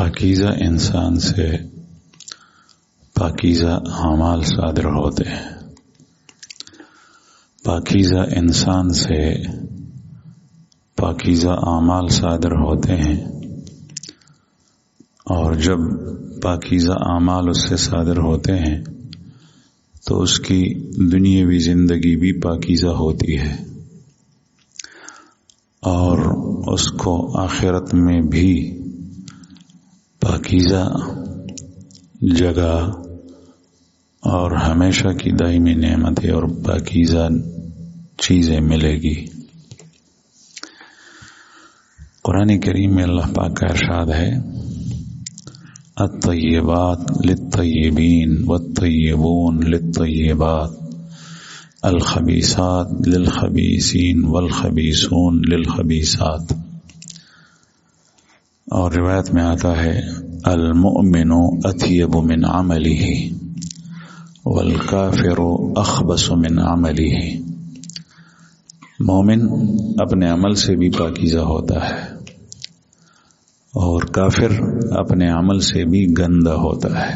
پاکیزہ انسان سے پاکیزہ اعمال صادر ہوتے ہیں۔ پاکیزہ انسان سے پاکیزہ اعمال صادر ہوتے ہیں، اور جب پاکیزہ اعمال اس سے صادر ہوتے ہیں تو اس کی دنیاوی زندگی بھی پاکیزہ ہوتی ہے، اور اس کو آخرت میں بھی پاکیزہ جگہ اور ہمیشہ کی دائمی نعمتیں اور پاکیزہ چیزیں ملے گی۔ قرآن کریم میں اللہ پاک کا ارشاد ہے، الطیبات للطیبین والطیبون للطیبات الخبیثات للخبیثین والخبیثون للخبیثات۔ اور روایت میں آتا ہے، المؤمن اطیب من عملہ والکافر اخبث من عملہ۔ مومن اپنے عمل سے بھی پاکیزہ ہوتا ہے اور کافر اپنے عمل سے بھی گندا ہوتا ہے۔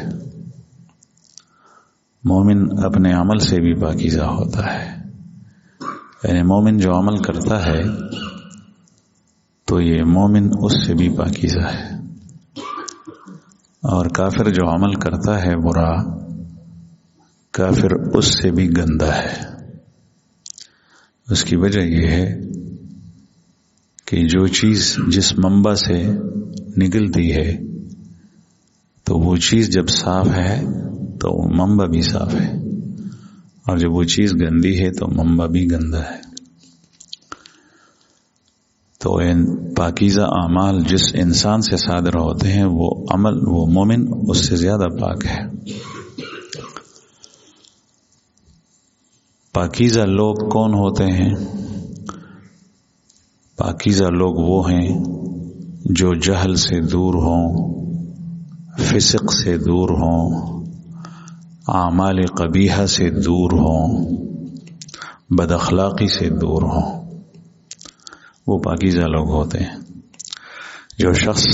مومن اپنے عمل سے بھی پاکیزہ ہوتا ہے، یعنی مومن جو عمل کرتا ہے تو یہ مومن اس سے بھی پاکیزہ ہے، اور کافر جو عمل کرتا ہے برا، کافر اس سے بھی گندا ہے۔ اس کی وجہ یہ ہے کہ جو چیز جس منبع سے نکلتی ہے تو وہ چیز جب صاف ہے تو وہ منبع بھی صاف ہے، اور جب وہ چیز گندی ہے تو منبع بھی گندا ہے۔ تو پاکیزہ اعمال جس انسان سے صادر ہوتے ہیں وہ عمل، وہ مومن اس سے زیادہ پاک ہے۔ پاکیزہ لوگ کون ہوتے ہیں؟ پاکیزہ لوگ وہ ہیں جو جہل سے دور ہوں، فسق سے دور ہوں، اعمال قبیحہ سے دور ہوں، بد اخلاقی سے دور ہوں، وہ پاکیزہ لوگ ہوتے ہیں۔ جو شخص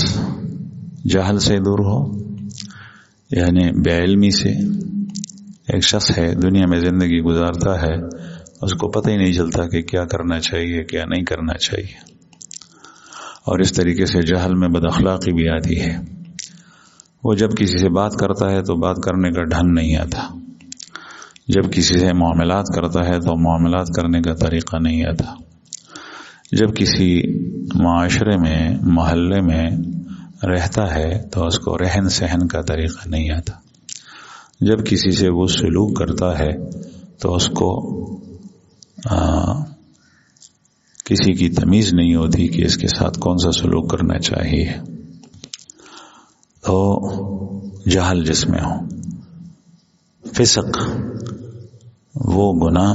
جہل سے دور ہو، یعنی بے علمی سے، ایک شخص ہے دنیا میں زندگی گزارتا ہے، اس کو پتہ ہی نہیں چلتا کہ کیا کرنا چاہیے کیا نہیں کرنا چاہیے، اور اس طریقے سے جہل میں بد اخلاقی بھی آتی ہے۔ وہ جب کسی سے بات کرتا ہے تو بات کرنے کا ڈھنگ نہیں آتا، جب کسی سے معاملات کرتا ہے تو معاملات کرنے کا طریقہ نہیں آتا، جب کسی معاشرے میں محلے میں رہتا ہے تو اس کو رہن سہن کا طریقہ نہیں آتا، جب کسی سے وہ سلوک کرتا ہے تو اس کو کسی کی تمیز نہیں ہوتی کہ اس کے ساتھ کون سا سلوک کرنا چاہیے۔ تو جہل جس میں ہو، فسق وہ گناہ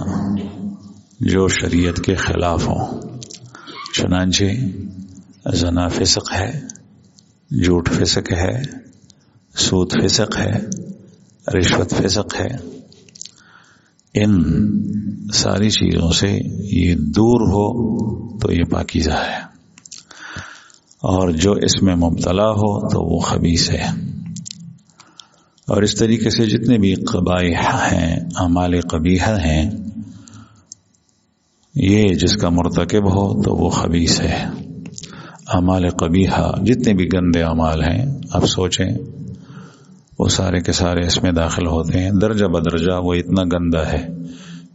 جو شریعت کے خلاف ہو، چنانچہ زنا فسق ہے، جھوٹ فسق ہے، سود فسق ہے، رشوت فسق ہے۔ ان ساری چیزوں سے یہ دور ہو تو یہ پاکیزہ ہے، اور جو اس میں مبتلا ہو تو وہ خبیث ہے۔ اور اس طریقے سے جتنے بھی قبائح ہیں، اعمال قبیحہ ہیں، یہ جس کا مرتکب ہو تو وہ خبیث ہے۔ اعمال قبیحہ جتنے بھی گندے اعمال ہیں، آپ سوچیں، وہ سارے کے سارے اس میں داخل ہوتے ہیں۔ درجہ بدرجہ وہ اتنا گندا ہے،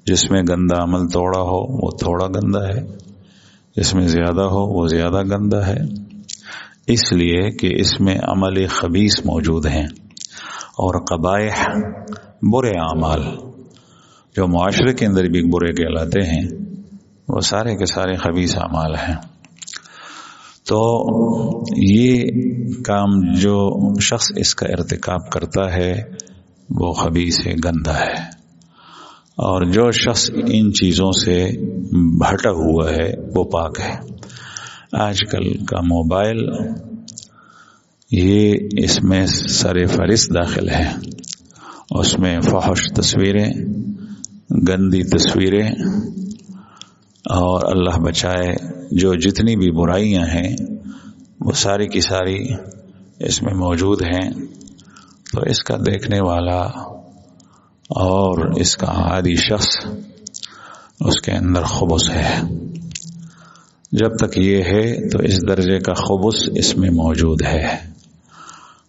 جس میں گندا عمل تھوڑا ہو وہ تھوڑا گندا ہے، جس میں زیادہ ہو وہ زیادہ گندا ہے، اس لیے کہ اس میں عمل خبیث موجود ہیں۔ اور قبائح برے اعمال جو معاشرے کے اندر بھی برے کہلاتے ہیں، وہ سارے کے سارے خبیث اعمال ہیں۔ تو یہ کام جو شخص اس کا ارتکاب کرتا ہے وہ خبیث ہے، گندا ہے، اور جو شخص ان چیزوں سے بھٹا ہوا ہے وہ پاک ہے۔ آج کل کا موبائل یہ اس میں سر فہرست داخل ہے، اس میں فحش تصویریں، گندی تصویریں، اور اللہ بچائے جو جتنی بھی برائیاں ہیں وہ ساری کی ساری اس میں موجود ہیں تو اس کا دیکھنے والا اور اس کا عادی شخص اس کے اندر خبث ہے. جب تک یہ ہے تو اس درجے کا خبث اس میں موجود ہے،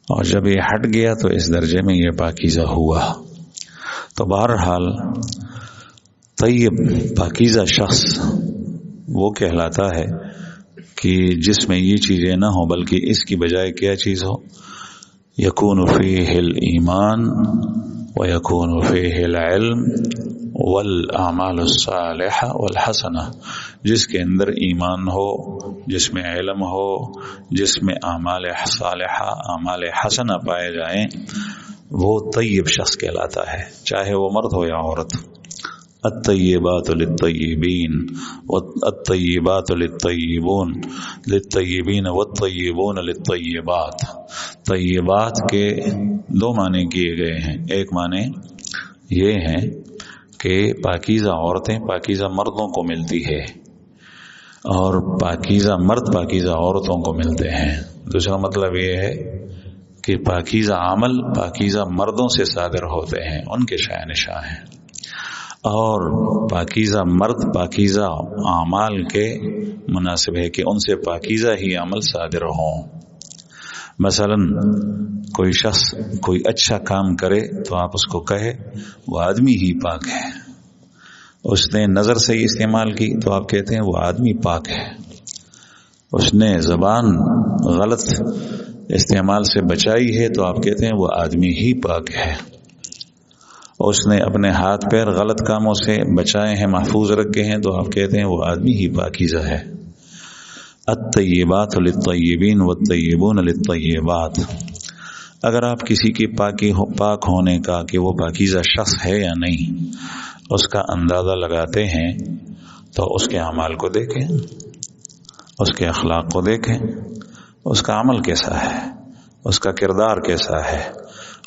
اور جب یہ ہٹ گیا تو اس درجے میں یہ پاکیزہ ہوا. تو بہرحال طیب پاکیزہ شخص وہ کہلاتا ہے کہ جس میں یہ چیزیں نہ ہوں بلکہ اس کی بجائے کیا چیز ہو، یکون فیہ الایمان ویکون فیہ العلم والاعمال الصالحہ والحسنہ، جس کے اندر ایمان ہو، جس میں علم ہو، جس میں اعمال صالحہ اعمال حسنہ پائے جائیں، وہ طیب شخص کہلاتا ہے، چاہے وہ مرد ہو یا عورت. الطیبات للطیبین والطیبات للطیبون للطیبین والطیبون للطیبات. طیبات کے دو معنی کیے گئے ہیں. ایک معنی یہ ہے کہ پاکیزہ عورتیں پاکیزہ مردوں کو ملتی ہے، اور پاکیزہ مرد پاکیزہ عورتوں کو ملتے ہیں. دوسرا مطلب یہ ہے کہ پاکیزہ عمل پاکیزہ مردوں سے صادر ہوتے ہیں، ان کے شاہ نشاں ہیں، اور پاکیزہ مرد پاکیزہ اعمال کے مناسب ہے کہ ان سے پاکیزہ ہی عمل صادر ہوں. مثلا کوئی شخص کوئی اچھا کام کرے تو آپ اس کو کہے وہ آدمی ہی پاک ہے. اس نے نظر سے ہی استعمال کی تو آپ کہتے ہیں وہ آدمی پاک ہے. اس نے زبان غلط استعمال سے بچائی ہے تو آپ کہتے ہیں وہ آدمی ہی پاک ہے. اس نے اپنے ہاتھ پیر غلط کاموں سے بچائے ہیں، محفوظ رکھے ہیں، تو آپ کہتے ہیں وہ آدمی ہی پاکیزہ ہے. الطیبات للطیبین والطیبون للطیبات. اگر آپ کسی کی پاک ہونے کا کہ وہ پاکیزہ شخص ہے یا نہیں اس کا اندازہ لگاتے ہیں تو اس کے اعمال کو دیکھیں، اس کے اخلاق کو دیکھیں، اس کا عمل کیسا ہے، اس کا کردار کیسا ہے،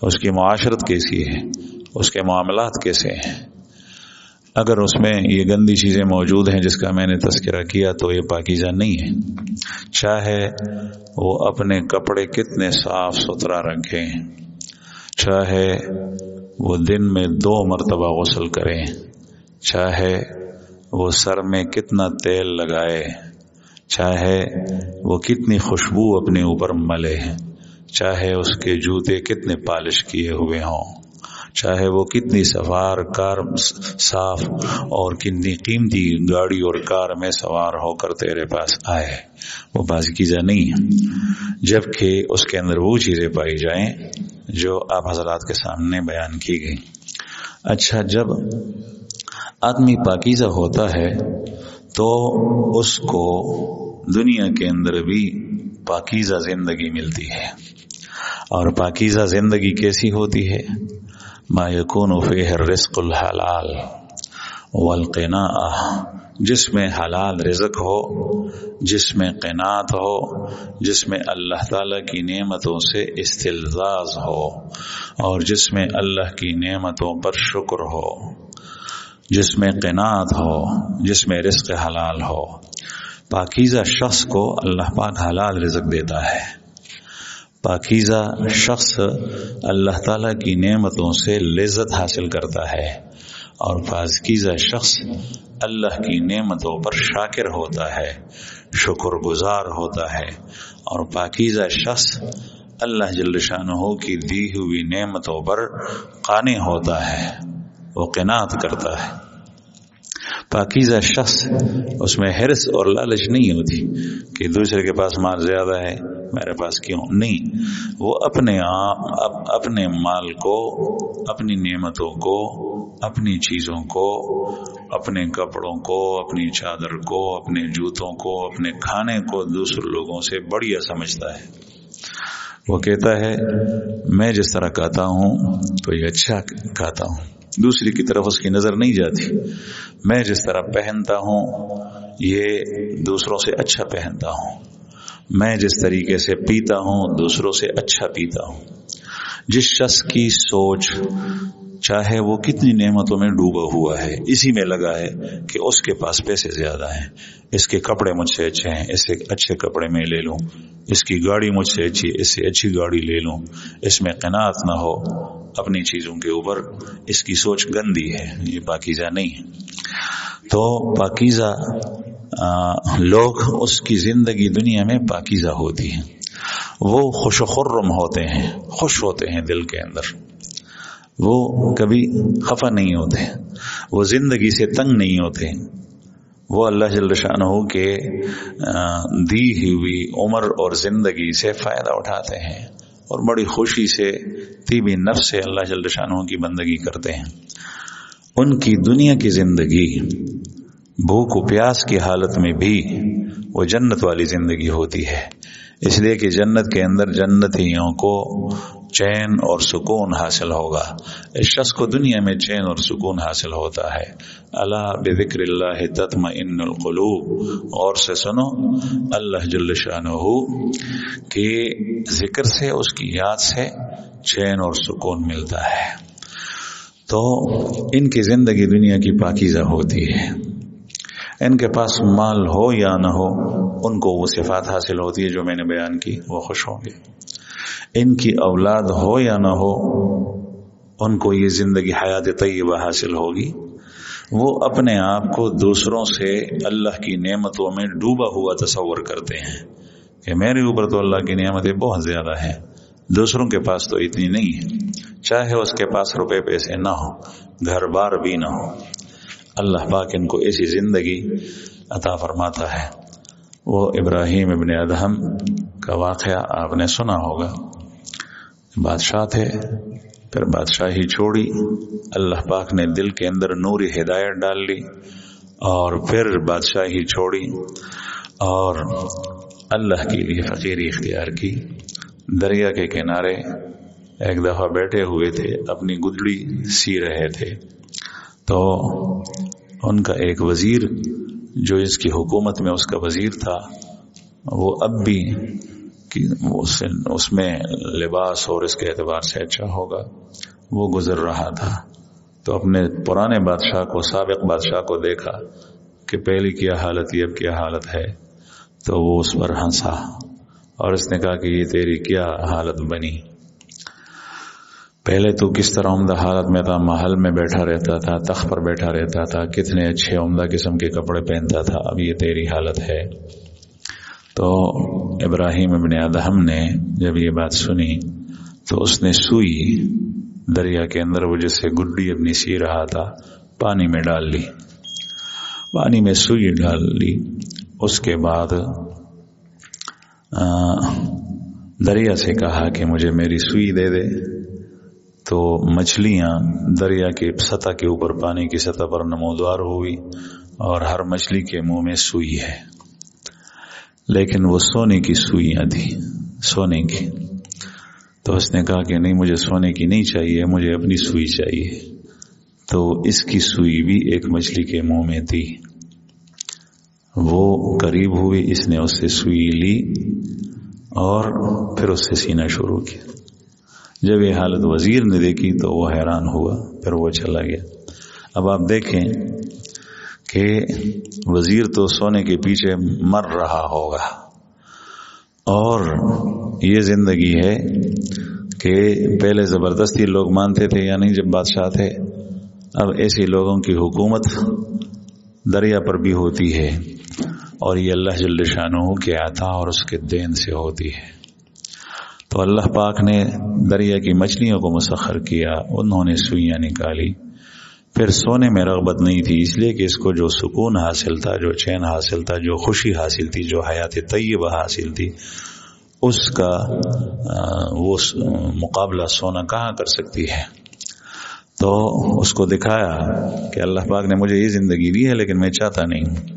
اس کی معاشرت کیسی ہے، اس کے معاملات کیسے ہیں. اگر اس میں یہ گندی چیزیں موجود ہیں جس کا میں نے تذکرہ کیا تو یہ پاکیزہ نہیں ہے. چاہے وہ اپنے کپڑے کتنے صاف ستھرا رکھیں، چاہے وہ دن میں 2 مرتبہ غسل کریں، چاہے وہ سر میں کتنا تیل لگائے، چاہے وہ کتنی خوشبو اپنے اوپر ملے، چاہے اس کے جوتے کتنے پالش کیے ہوئے ہوں، چاہے وہ کتنی سوار کار صاف اور کتنی قیمتی گاڑی اور کار میں سوار ہو کر تیرے پاس آئے، وہ پاکیزہ نہیں ہے جبکہ اس کے اندر وہ چیزیں پائی جائیں جو آپ حضرات کے سامنے بیان کی گئی. اچھا، جب آدمی پاکیزہ ہوتا ہے تو اس کو دنیا کے اندر بھی پاکیزہ زندگی ملتی ہے. اور پاکیزہ زندگی کیسی ہوتی ہے؟ ما یکون فیہ الرزق الحلال والقناعہ، جس میں حلال رزق ہو، جس میں قناعت ہو، جس میں اللہ تعالیٰ کی نعمتوں سے استلذاذ ہو، اور جس میں اللہ کی نعمتوں پر شکر ہو، جس میں قناعت ہو، جس میں رزق حلال ہو. پاکیزہ شخص کو اللہ پاک حلال رزق دیتا ہے. پاکیزہ شخص اللہ تعالیٰ کی نعمتوں سے لذت حاصل کرتا ہے، اور پاکیزہ شخص اللہ کی نعمتوں پر شاکر ہوتا ہے، شکر گزار ہوتا ہے. اور پاکیزہ شخص اللہ جل شانہ کی دی ہوئی نعمتوں پر قانع ہوتا ہے، وہ قناعت کرتا ہے. پاکیزہ شخص اس میں حرص اور لالچ نہیں ہوتی کہ دوسرے کے پاس مال زیادہ ہے میرے پاس کیوں نہیں. وہ اپنے مال کو، اپنی نعمتوں کو، اپنی چیزوں کو، اپنے کپڑوں کو، اپنی چادر کو، اپنے جوتوں کو، اپنے کھانے کو دوسرے لوگوں سے بڑھیا سمجھتا ہے. وہ کہتا ہے میں جس طرح کھاتا ہوں تو یہ اچھا کھاتا ہوں، دوسری کی طرف اس کی نظر نہیں جاتی. میں جس طرح پہنتا ہوں یہ دوسروں سے اچھا پہنتا ہوں، میں جس طریقے سے پیتا ہوں دوسروں سے اچھا پیتا ہوں. جس شخص کی سوچ چاہے وہ کتنی نعمتوں میں ڈوبا ہوا ہے، اسی میں لگا ہے کہ اس کے پاس پیسے زیادہ ہیں، اس کے کپڑے مجھ سے اچھے ہیں، اس سے اچھے کپڑے میں لے لوں، اس کی گاڑی مجھ سے اچھی، اس سے اچھی گاڑی لے لوں، اس میں قناعت نہ ہو اپنی چیزوں کے اوپر، اس کی سوچ گندی ہے، یہ پاکیزہ نہیں ہے۔ تو پاکیزہ لوگ، اس کی زندگی دنیا میں پاکیزہ ہوتی ہے، وہ خوش و خرم ہوتے ہیں، خوش ہوتے ہیں دل کے اندر، وہ کبھی خفا نہیں ہوتے، وہ زندگی سے تنگ نہیں ہوتے، وہ اللہ جل شانہ کے دی ہوئی عمر اور زندگی سے فائدہ اٹھاتے ہیں اور بڑی خوشی سے طیب نفس سے اللہ جل شانہ کی بندگی کرتے ہیں۔ ان کی دنیا کی زندگی بھوک و پیاس کی حالت میں بھی وہ جنت والی زندگی ہوتی ہے، اس لیے کہ جنت کے اندر جنتیوں کو چین اور سکون حاصل ہوگا۔ اس شخص کو دنیا میں چین اور سکون حاصل ہوتا ہے۔ الا بذکر اللہ تطمئن القلوب، اور سے سنو اللہ جل شانہ کے ذکر سے، اس کی یاد سے چین اور سکون ملتا ہے۔ تو ان کی زندگی دنیا کی پاکیزہ ہوتی ہے، ان کے پاس مال ہو یا نہ ہو ان کو وہ صفات حاصل ہوتی ہے جو میں نے بیان کی، وہ خوش ہوں گے۔ ان کی اولاد ہو یا نہ ہو ان کو یہ زندگی حیات طیبہ حاصل ہوگی، وہ اپنے آپ کو دوسروں سے اللہ کی نعمتوں میں ڈوبا ہوا تصور کرتے ہیں کہ میرے اوپر تو اللہ کی نعمتیں بہت زیادہ ہیں، دوسروں کے پاس تو اتنی نہیں ہے، چاہے اس کے پاس روپے پیسے نہ ہو، گھر بار بھی نہ ہو، اللہ پاک ان کو ایسی زندگی عطا فرماتا ہے۔ وہ ابراہیم ابن ادہم کا واقعہ آپ نے سنا ہوگا، بادشاہ تھے، پھر بادشاہی چھوڑی، اللہ پاک نے دل کے اندر نوری ہدایت ڈال لی، اور پھر بادشاہی چھوڑی اور اللہ کے لیے فقیری اختیار کی۔ دریا کے کنارے ایک دفعہ بیٹھے ہوئے تھے، اپنی گدڑی سی رہے تھے، تو ان کا ایک وزیر جو اس کی حکومت میں اس کا وزیر تھا، وہ اب بھی اس میں لباس اور اس کے اعتبار سے اچھا ہوگا، وہ گزر رہا تھا، تو اپنے پرانے بادشاہ کو، سابق بادشاہ کو دیکھا کہ پہلی کیا حالت تھی، اب کیا حالت ہے، تو وہ اس پر ہنسا اور اس نے کہا کہ یہ تیری کیا حالت بنی، پہلے تو کس طرح عمدہ حالت میں تھا، محل میں بیٹھا رہتا تھا، تخت پر بیٹھا رہتا تھا، کتنے اچھے عمدہ قسم کے کپڑے پہنتا تھا، اب یہ تیری حالت ہے۔ تو ابراہیم ابن ادہم نے جب یہ بات سنی تو اس نے سوئی دریا کے اندر، وہ جس سے گڈی اپنی سی رہا تھا، پانی میں ڈال لی، پانی میں سوئی ڈال لی، اس کے بعد دریا سے کہا کہ مجھے میری سوئی دے دے، تو مچھلیاں دریا کی سطح کے اوپر، پانی کی سطح پر نمودار ہوئی، اور ہر مچھلی کے منہ میں سوئی ہے، لیکن وہ سونے کی سوئیاں تھیں، سونے کی۔ تو اس نے کہا کہ نہیں، مجھے سونے کی نہیں چاہیے، مجھے اپنی سوئی چاہیے، تو اس کی سوئی بھی ایک مچھلی کے منہ میں تھی، وہ قریب ہوئی، اس نے اس سے سوئی لی اور پھر اس سے سینا شروع کیا۔ جب یہ حالت وزیر نے دیکھی تو وہ حیران ہوا، پھر وہ چلا گیا۔ اب آپ دیکھیں کہ وزیر تو سونے کے پیچھے مر رہا ہوگا، اور یہ زندگی ہے کہ پہلے زبردستی لوگ مانتے تھے یا نہیں جب بادشاہ تھے، اب ایسے لوگوں کی حکومت دریا پر بھی ہوتی ہے، اور یہ اللہ جل شانہ کے عطا اور اس کے دین سے ہوتی ہے۔ تو اللہ پاک نے دریا کی مچھلیوں کو مسخر کیا، انہوں نے سوئیاں نکالی، پھر سونے میں رغبت نہیں تھی، اس لیے کہ اس کو جو سکون حاصل تھا، جو چین حاصل تھا، جو خوشی حاصل تھی، جو حیات طیبہ حاصل تھی، اس کا وہ مقابلہ سونا کہاں کر سکتی ہے۔ تو اس کو دکھایا کہ اللہ پاک نے مجھے یہ زندگی دی ہے، لیکن میں چاہتا نہیں ہوں۔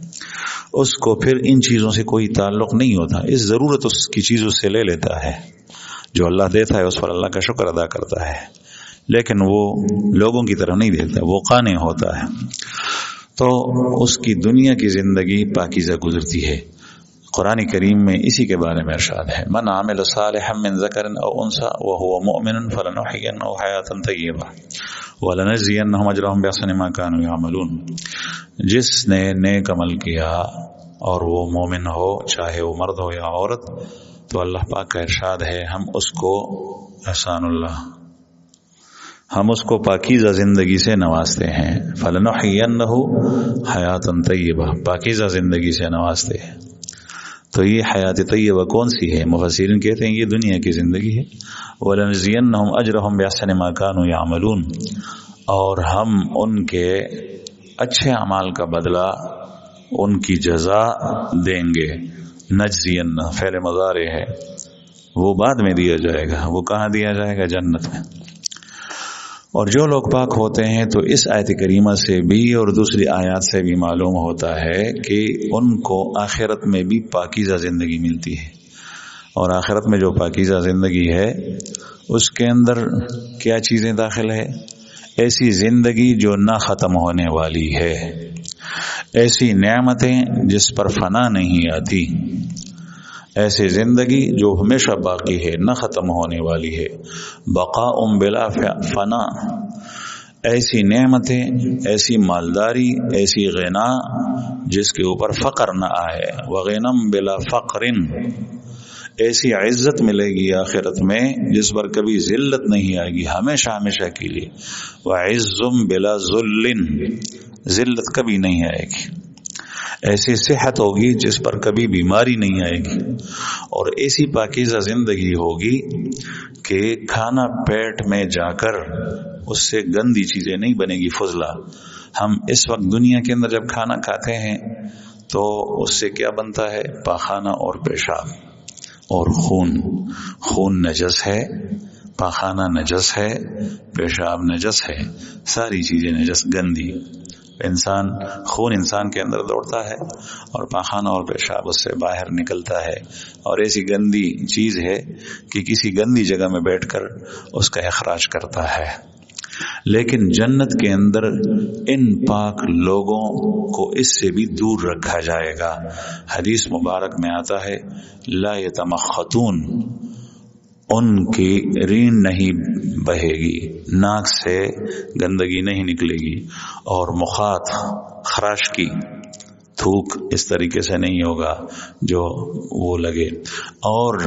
اس کو پھر ان چیزوں سے کوئی تعلق نہیں ہوتا، اس ضرورت اس کی چیزوں سے لے لیتا ہے، جو اللہ دیتا ہے اس پر اللہ کا شکر ادا کرتا ہے، لیکن وہ لوگوں کی طرح نہیں دیتا، وہ قانع ہوتا ہے۔ تو اس کی دنیا کی زندگی پاکیزہ گزرتی ہے، قرآن کریم میں اسی کے بارے میں ارشاد ہے، من عمل صالحا من ذکر او انثى وهو مؤمن فلنحيينه حیاتا طیبہ ولنجزینہم اجرہم باحسن ما كانوا يعملون۔ جس نے نیک عمل کیا اور وہ مومن ہو، چاہے وہ مرد ہو یا عورت، تو اللہ پاک کا ارشاد ہے ہم اس کو احسان اللہ، ہم اس کو پاکیزہ زندگی سے نوازتے ہیں، فلنحینہ حیاتا طیبہ، پاکیزہ زندگی سے نوازتے ہیں۔ تو یہ حیات طیبہ کون سی ہے؟ مفسرین کہتے ہیں یہ دنیا کی زندگی ہے، وَلَنَجْزِيَنَّهُمْ أَجْرَهُمْ بِأَحْسَنِ مَا كَانُوا يَعْمَلُونَ، اور ہم ان کے اچھے اعمال کا بدلہ، ان کی جزا دیں گے۔ نجزین فعل مضارع ہے، وہ بعد میں دیا جائے گا، وہ کہاں دیا جائے گا؟ جنت میں۔ اور جو لوگ پاک ہوتے ہیں تو اس آیت کریمہ سے بھی اور دوسری آیات سے بھی معلوم ہوتا ہے کہ ان کو آخرت میں بھی پاکیزہ زندگی ملتی ہے، اور آخرت میں جو پاکیزہ زندگی ہے اس کے اندر کیا چیزیں داخل ہے؟ ایسی زندگی جو نہ ختم ہونے والی ہے، ایسی نعمتیں جس پر فنا نہیں آتی، ایسی زندگی جو ہمیشہ باقی ہے، نہ ختم ہونے والی ہے، بقاء بلا فنا، ایسی نعمتیں، ایسی مالداری، ایسی غنا جس کے اوپر فقر نہ آئے، وغنم بلا فقر، ایسی عزت ملے گی آخرت میں جس پر کبھی ذلت نہیں آئے گی، ہمیشہ ہمیشہ کے لیے، وعزم بلا ذل، ذلت کبھی نہیں آئے گی، ایسی صحت ہوگی جس پر کبھی بیماری نہیں آئے گی، اور ایسی پاکیزہ زندگی ہوگی کہ کھانا پیٹ میں جا کر اس سے گندی چیزیں نہیں بنے گی، فضلہ۔ ہم اس وقت دنیا کے اندر جب کھانا کھاتے ہیں تو اس سے کیا بنتا ہے؟ پاخانہ اور پیشاب اور خون، خون نجس ہے، پاخانہ نجس ہے، پیشاب نجس ہے، ساری چیزیں نجس، گندی۔ خون انسان کے اندر دوڑتا ہے اور پاخانہ اور پیشاب اس سے باہر نکلتا ہے، اور ایسی گندی چیز ہے کہ کسی گندی جگہ میں بیٹھ کر اس کا اخراج کرتا ہے۔ لیکن جنت کے اندر ان پاک لوگوں کو اس سے بھی دور رکھا جائے گا۔ حدیث مبارک میں آتا ہے لا یتمخطون، ان کی رین نہیں بہے گی، ناک سے گندگی نہیں نکلے گی، اور مخاط، خراش کی تھوک اس طریقے سے نہیں ہوگا جو وہ لگے، اور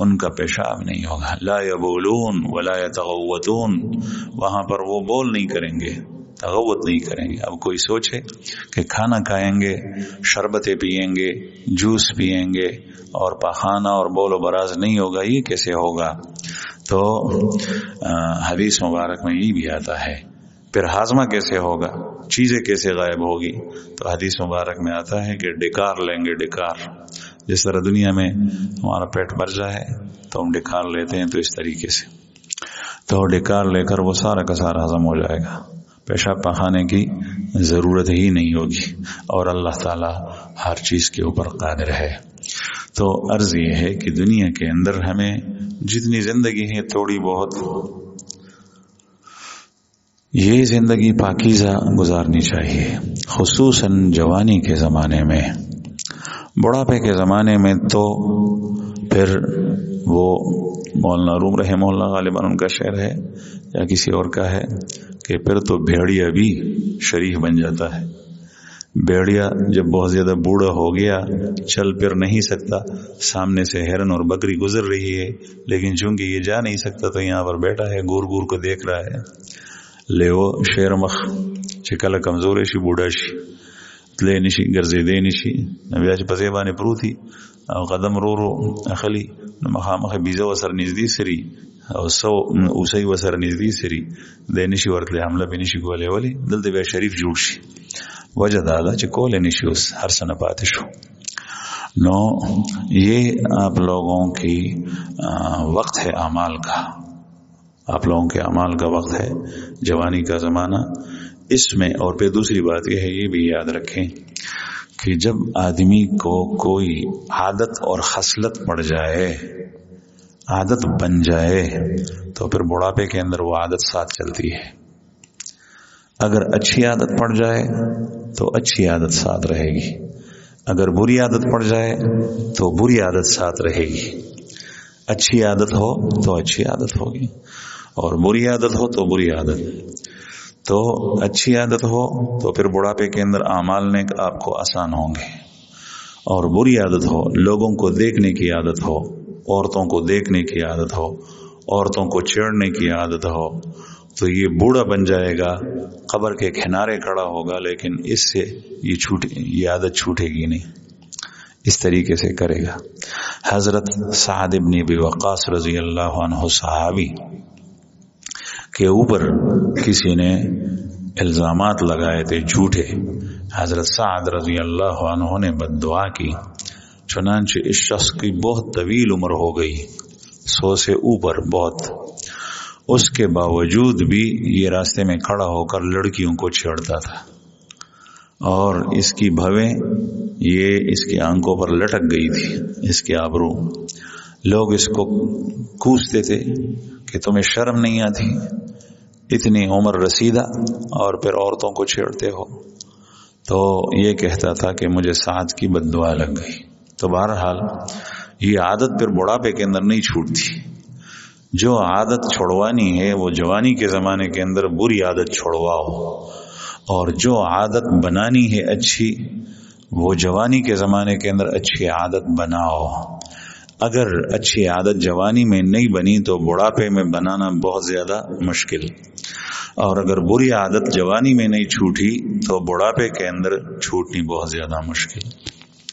ان کا پیشاب نہیں ہوگا۔ لا یبولون ولا یتغوتون، وہاں پر وہ بول نہیں کریں گے، تغوت نہیں کریں گے۔ اب کوئی سوچے کہ کھانا کھائیں گے، شربتیں پیئیں گے، جوس پیئیں گے، اور پاخانہ اور بول و براز نہیں ہوگا، یہ کیسے ہوگا؟ تو حدیث مبارک میں یہ بھی آتا ہے۔ پھر ہاضمہ کیسے ہوگا؟ چیزیں کیسے غائب ہوگی؟ تو حدیث مبارک میں آتا ہے کہ ڈکار لیں گے، ڈکار، جس طرح دنیا میں ہمارا پیٹ بھر جائے تو ہم ڈکار لیتے ہیں، تو اس طریقے سے تو ڈکار لے کر وہ سارا کا سارا ہضم ہو جائے گا، پیشاب پاخانے کی ضرورت ہی نہیں ہوگی، اور اللہ تعالی ہر چیز کے اوپر قادر ہے۔ تو عرض یہ ہے کہ دنیا کے اندر ہمیں جتنی زندگی ہے تھوڑی بہت یہ زندگی پاکیزہ گزارنی چاہیے، خصوصاً جوانی کے زمانے میں۔ بڑھاپے کے زمانے میں تو پھر وہ مولانا روم رحمہ اللہ غالباً ان کا شعر ہے یا کسی اور کا ہے کہ پھر تو بھیڑیا بھی شریف بن جاتا ہے۔ بھیڑیا جب بہت زیادہ بوڑھا ہو گیا، چل پھر نہیں سکتا، سامنے سے ہرن اور بکری گزر رہی ہے لیکن چونکہ یہ جا نہیں سکتا تو یہاں پر بیٹھا ہے، گور گور کو دیکھ رہا ہے۔ لے وہ شیر مخ چکل کمزور شي بوډا شي تلې نشي ګرځېدې نشي، بیا چې په ځای باندې پروتي او قدم رو رو اخلي، نو مخامخ بیزه ورسره نږدې سري او اوسۍ ورسره نږدې سري، دی نشي ورتلی، حمله پې نشي کولی. ولې؟ دلته بیا شریف جوړ شي. وجہ دا ده چې کولی نشي، اوس هر څه نه پاتې شو. نو یہ آپ لوگوں کی وقت ہے اعمال کا، آپ لوگوں کے اعمال کا وقت ہے، جوانی کا زمانہ اس میں. اور پھر دوسری بات یہ ہے، یہ بھی یاد رکھیں کہ جب آدمی کو کوئی عادت اور خصلت پڑ جائے، عادت بن جائے، تو پھر بڑھاپے کے اندر وہ عادت ساتھ چلتی ہے. اگر اچھی عادت پڑ جائے تو اچھی عادت ساتھ رہے گی، اگر بری عادت پڑ جائے تو بری عادت ساتھ رہے گی، اچھی عادت ہو تو اچھی عادت ہوگی، اور بری عادت ہو تو بری عادت۔ تو اچھی عادت ہو تو پھر بڑھاپے کے اندر اعمال نیک آپ کو آسان ہوں گے، اور بری عادت ہو، لوگوں کو دیکھنے کی عادت ہو، عورتوں کو دیکھنے کی عادت ہو، عورتوں کو چھیڑنے کی عادت ہو، تو یہ بوڑھا بن جائے گا، قبر کے کنارے کھڑا ہوگا، لیکن اس سے یہ عادت چھوٹے گی نہیں، اس طریقے سے کرے گا۔ حضرت سعد بن ابی وقاص رضی اللہ عنہ صحابی کے اوپر کسی نے الزامات لگائے تھے جھوٹے، حضرت سعد رضی اللہ عنہ نے بد دعا کی، چنانچہ اس شخص کی بہت طویل عمر ہو گئی، 100 سے اوپر بہت، اس کے باوجود بھی یہ راستے میں کھڑا ہو کر لڑکیوں کو چھیڑتا تھا، اور اس کی بھویں یہ اس کی آنکھوں پر لٹک گئی تھی، اس کے آبرو۔ لوگ اس کو کوستے تھے کہ تمہیں شرم نہیں آتی، اتنی عمر رسیدہ اور پھر عورتوں کو چھیڑتے ہو؟ تو یہ کہتا تھا کہ مجھے سعد کی بد دعا لگ گئی۔ تو بہرحال یہ عادت پھر بڑھاپے کے اندر نہیں چھوٹتی، جو عادت چھوڑوانی ہے وہ جوانی کے زمانے کے اندر بری عادت چھوڑواؤ، اور جو عادت بنانی ہے اچھی وہ جوانی کے زمانے کے اندر اچھی عادت بناؤ۔ اگر اچھی عادت جوانی میں نہیں بنی تو بڑھاپے میں بنانا بہت زیادہ مشکل، اور اگر بری عادت جوانی میں نہیں چھوٹی تو بڑھاپے کے اندر چھوٹنی بہت زیادہ مشکل۔